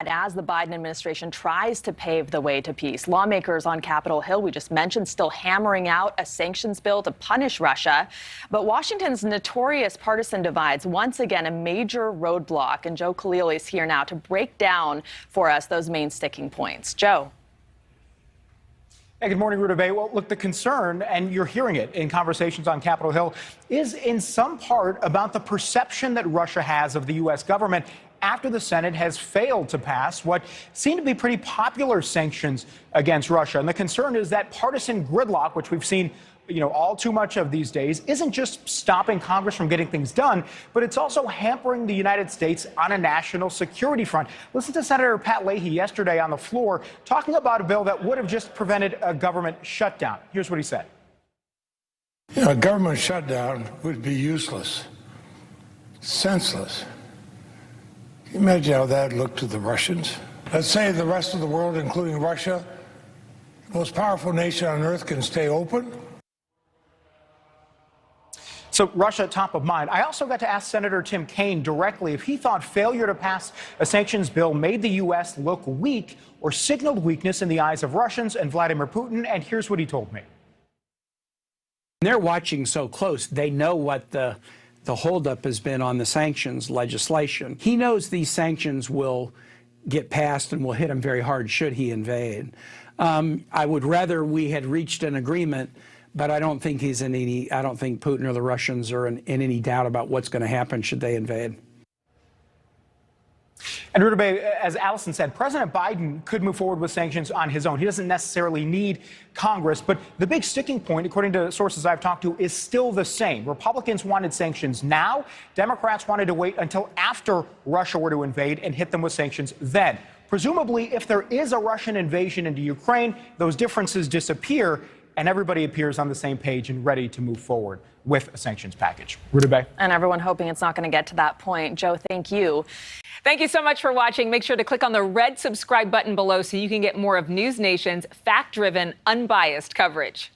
as the Biden administration tries to pave the way to peace. Lawmakers on Capitol Hill, we just mentioned, still hammering out a sanctions bill to punish Russia. But Washington's notorious partisan divides, once again, a major roadblock. And Joe Khalil is here now to break down for us those main sticking points. Joe. Hey, good morning, Ruta Bay. Well, look, the concern, and you're hearing it in conversations on Capitol Hill, is in some part about the perception that Russia has of the U.S. government after the Senate has failed to pass what seem to be pretty popular sanctions against Russia. And the concern is that partisan gridlock, which we've seen all too much of these days, isn't just stopping Congress from getting things done, but it's also hampering the United States on a national security front. Listen to Senator Pat Leahy yesterday on the floor talking about a bill that would have just prevented a government shutdown. Here's what he said. A government shutdown would be useless, senseless. Can you imagine how that looked to the Russians? Let's say the rest of the world, including Russia, the most powerful nation on earth, can stay open. So Russia top of mind. I also got to ask Senator Tim Kaine directly if he thought failure to pass a sanctions bill made the U.S. look weak or signaled weakness in the eyes of Russians and Vladimir Putin. And here's what he told me. They're watching so close. They know what the holdup has been on the sanctions legislation. He knows these sanctions will get passed and will hit him very hard should he invade. I would rather we had reached an agreement, but I don't think I don't think Putin or the Russians are in any doubt about what's going to happen should they invade. And Ruta Bay, as Allison said, President Biden could move forward with sanctions on his own. He doesn't necessarily need Congress. But the big sticking point, according to sources I've talked to, is still the same. Republicans wanted sanctions now. Democrats wanted to wait until after Russia were to invade and hit them with sanctions then. Presumably, if there is a Russian invasion into Ukraine, those differences disappear and everybody appears on the same page and ready to move forward with a sanctions package. Ruta Bay. And everyone hoping it's not going to get to that point. Joe, thank you. Thank you so much for watching. Make sure to click on the red subscribe button below so you can get more of NewsNation's fact-driven, unbiased coverage.